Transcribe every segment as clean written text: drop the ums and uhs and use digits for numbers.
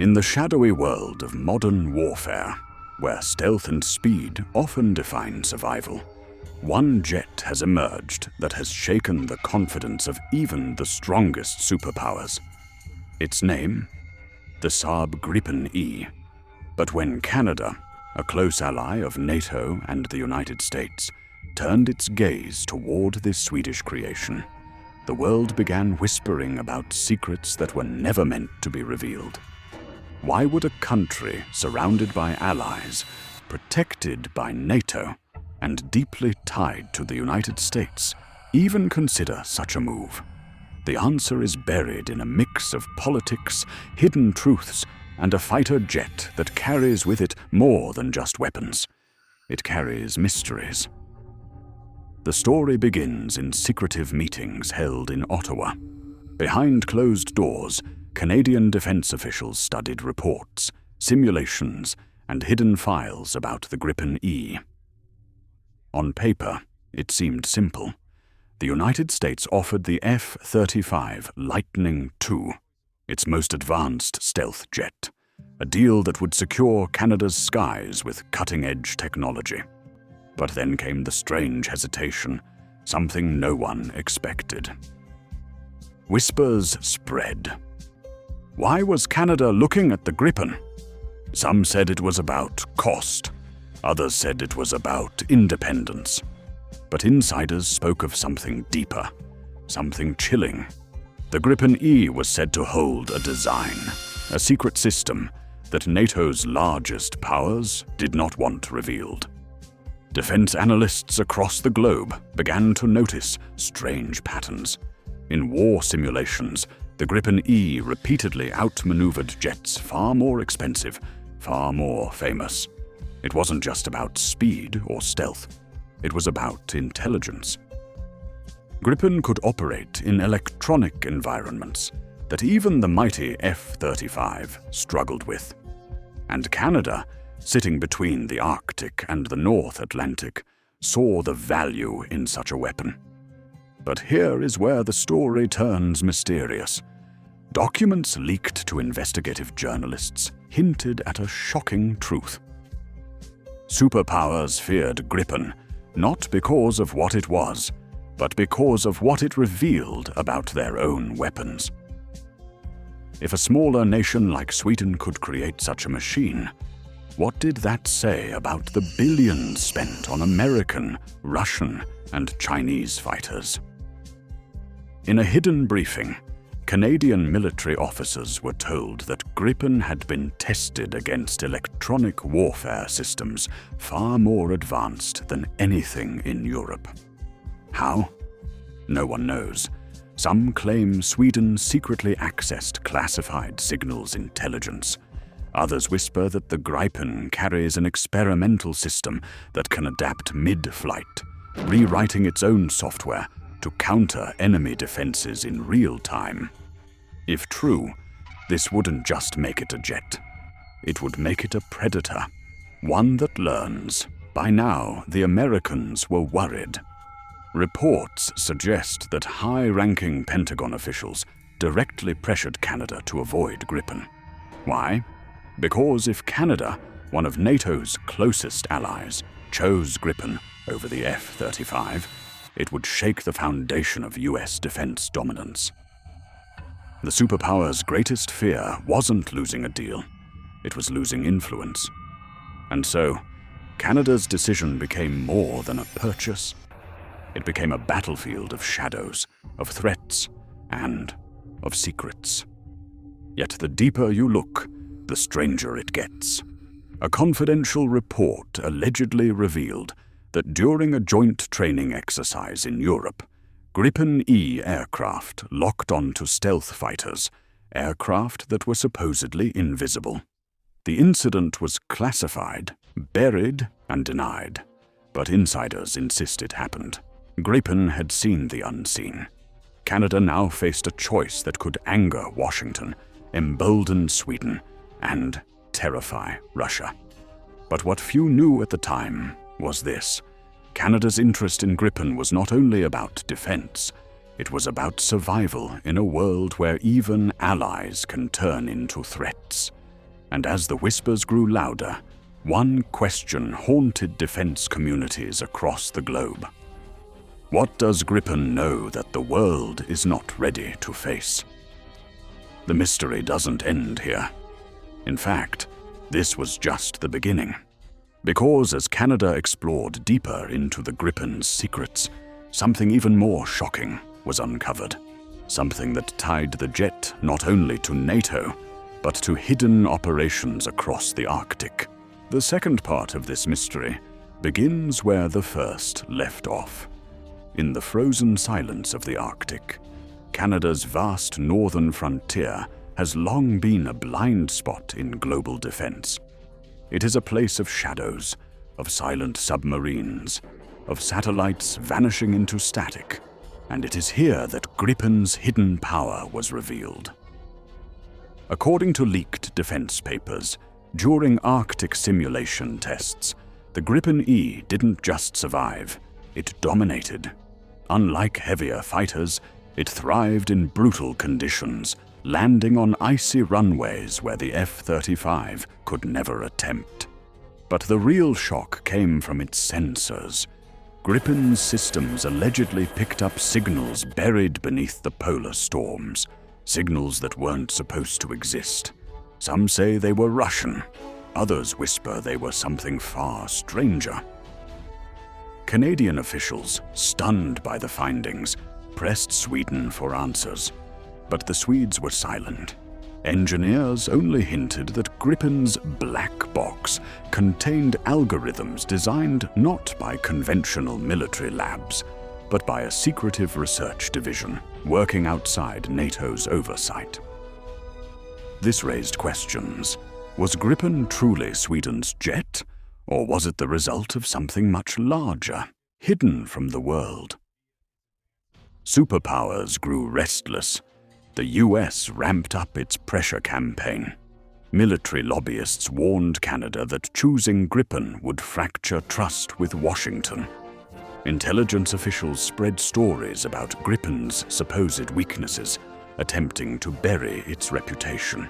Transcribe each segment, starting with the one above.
In the shadowy world of modern warfare, where stealth and speed often define survival, one jet has emerged that has shaken the confidence of even the strongest superpowers. Its name? The Saab Gripen E. But when Canada, a close ally of NATO and the United States, turned its gaze toward this Swedish creation, the world began whispering about secrets that were never meant to be revealed. Why would a country surrounded by allies, protected by NATO, and deeply tied to the United States, even consider such a move? The answer is buried in a mix of politics, hidden truths, and a fighter jet that carries with it more than just weapons. It carries mysteries. The story begins in secretive meetings held in Ottawa. Behind closed doors, Canadian defense officials studied reports, simulations, and hidden files about the Gripen E. On paper, it seemed simple. The United States offered the F-35 Lightning II, its most advanced stealth jet, a deal that would secure Canada's skies with cutting-edge technology. But then came the strange hesitation, something no one expected. Whispers spread. Why was Canada looking at the Gripen? Some said it was about cost. Others said it was about independence. But insiders spoke of something deeper, something chilling. The Gripen E was said to hold a design, a secret system that NATO's largest powers did not want revealed. Defense analysts across the globe began to notice strange patterns. In war simulations, the Gripen E repeatedly outmaneuvered jets far more expensive, far more famous. It wasn't just about speed or stealth. It was about intelligence. Gripen could operate in electronic environments that even the mighty F-35 struggled with. And Canada, sitting between the Arctic and the North Atlantic, saw the value in such a weapon. But here is where the story turns mysterious. Documents leaked to investigative journalists hinted at a shocking truth. Superpowers feared Gripen, not because of what it was, but because of what it revealed about their own weapons. If a smaller nation like Sweden could create such a machine, what did that say about the billions spent on American, Russian, and Chinese fighters? In a hidden briefing, Canadian military officers were told that Gripen had been tested against electronic warfare systems far more advanced than anything in Europe. How? No one knows. Some claim Sweden secretly accessed classified signals intelligence. Others whisper that the Gripen carries an experimental system that can adapt mid-flight, rewriting its own software to counter enemy defenses in real time. If true, this wouldn't just make it a jet. It would make it a predator, one that learns. By now, the Americans were worried. Reports suggest that high-ranking Pentagon officials directly pressured Canada to avoid Gripen. Why? Because if Canada, one of NATO's closest allies, chose Gripen over the F-35, it would shake the foundation of US defense dominance. The superpower's greatest fear wasn't losing a deal, it was losing influence. And so, Canada's decision became more than a purchase. It became a battlefield of shadows, of threats, and of secrets. Yet the deeper you look, the stranger it gets. A confidential report allegedly revealed that during a joint training exercise in Europe, Gripen E aircraft locked onto stealth fighters, aircraft that were supposedly invisible. The incident was classified, buried, and denied, but insiders insist it happened. Gripen had seen the unseen. Canada now faced a choice that could anger Washington, embolden Sweden, and terrify Russia. But what few knew at the time was this: Canada's interest in Gripen was not only about defense, it was about survival in a world where even allies can turn into threats. And as the whispers grew louder, one question haunted defense communities across the globe. What does Gripen know that the world is not ready to face? The mystery doesn't end here. In fact, this was just the beginning. Because as Canada explored deeper into the Gripen's secrets, something even more shocking was uncovered. Something that tied the jet not only to NATO, but to hidden operations across the Arctic. The second part of this mystery begins where the first left off. In the frozen silence of the Arctic, Canada's vast northern frontier has long been a blind spot in global defense. It is a place of shadows, of silent submarines, of satellites vanishing into static, and it is here that Gripen's hidden power was revealed. According to leaked defense papers, during Arctic simulation tests, the Gripen E didn't just survive, it dominated. Unlike heavier fighters, it thrived in brutal conditions, landing on icy runways where the F-35 could never attempt. But the real shock came from its sensors. Gripen's systems allegedly picked up signals buried beneath the polar storms, signals that weren't supposed to exist. Some say they were Russian, others whisper they were something far stranger. Canadian officials, stunned by the findings, pressed Sweden for answers. But the Swedes were silent. Engineers only hinted that Gripen's black box contained algorithms designed not by conventional military labs, but by a secretive research division working outside NATO's oversight. This raised questions. Was Gripen truly Sweden's jet, or was it the result of something much larger, hidden from the world? Superpowers grew restless. The US ramped up its pressure campaign. Military lobbyists warned Canada that choosing Gripen would fracture trust with Washington. Intelligence officials spread stories about Gripen's supposed weaknesses, attempting to bury its reputation.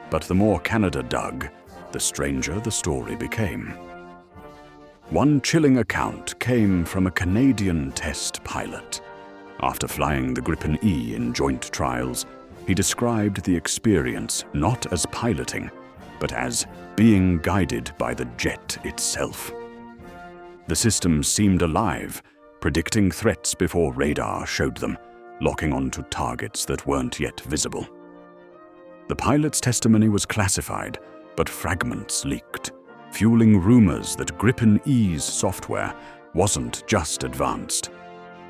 But the more Canada dug, the stranger the story became. One chilling account came from a Canadian test pilot. After flying the Gripen E in joint trials, he described the experience not as piloting, but as being guided by the jet itself. The system seemed alive, predicting threats before radar showed them, locking onto targets that weren't yet visible. The pilot's testimony was classified, but fragments leaked, fueling rumors that Gripen E's software wasn't just advanced.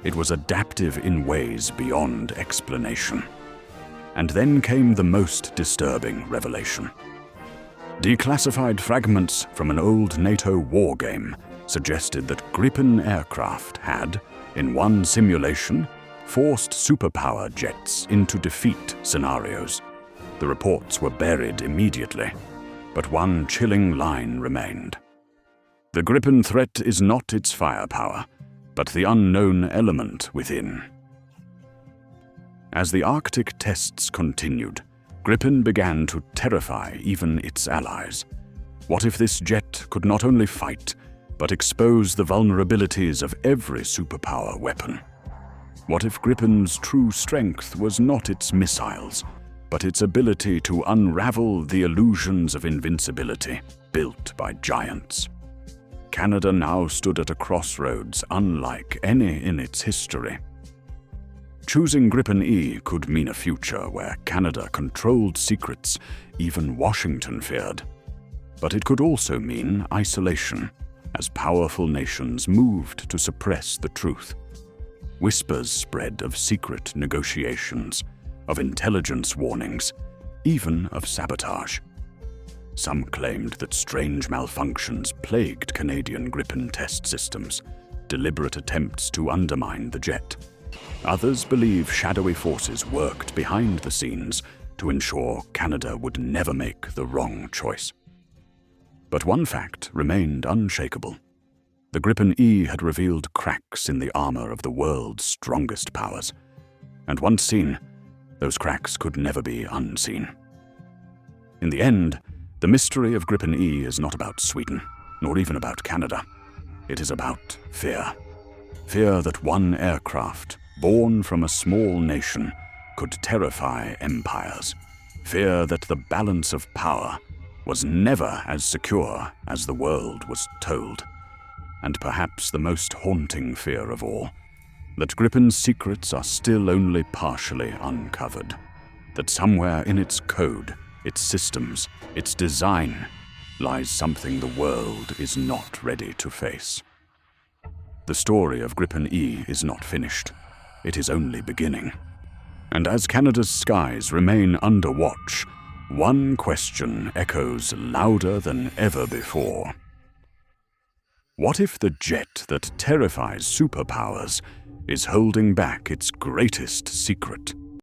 It was adaptive in ways beyond explanation. And then came the most disturbing revelation. Declassified fragments from an old NATO war game suggested that Gripen aircraft had, in one simulation, forced superpower jets into defeat scenarios. The reports were buried immediately, but one chilling line remained. The Gripen threat is not its firepower, but the unknown element within. As the Arctic tests continued, Gripen began to terrify even its allies. What if this jet could not only fight, but expose the vulnerabilities of every superpower weapon? What if Gripen's true strength was not its missiles, but its ability to unravel the illusions of invincibility built by giants? Canada now stood at a crossroads unlike any in its history. Choosing Gripen E could mean a future where Canada controlled secrets even Washington feared. But it could also mean isolation, as powerful nations moved to suppress the truth. Whispers spread of secret negotiations, of intelligence warnings, even of sabotage. Some claimed that strange malfunctions plagued Canadian Gripen test systems, deliberate attempts to undermine the jet. Others believe shadowy forces worked behind the scenes to ensure Canada would never make the wrong choice. But one fact remained unshakable. The Gripen E had revealed cracks in the armor of the world's strongest powers. And once seen, those cracks could never be unseen. In the end, The mystery of Gripen E is not about Sweden, nor even about Canada. It is about fear. Fear that one aircraft, born from a small nation, could terrify empires. Fear that the balance of power was never as secure as the world was told. And perhaps the most haunting fear of all, that Gripen's secrets are still only partially uncovered. That somewhere in its code, its systems, its design, lies something the world is not ready to face. The story of Gripen E is not finished. It is only beginning. And as Canada's skies remain under watch, one question echoes louder than ever before. What if the jet that terrifies superpowers is holding back its greatest secret?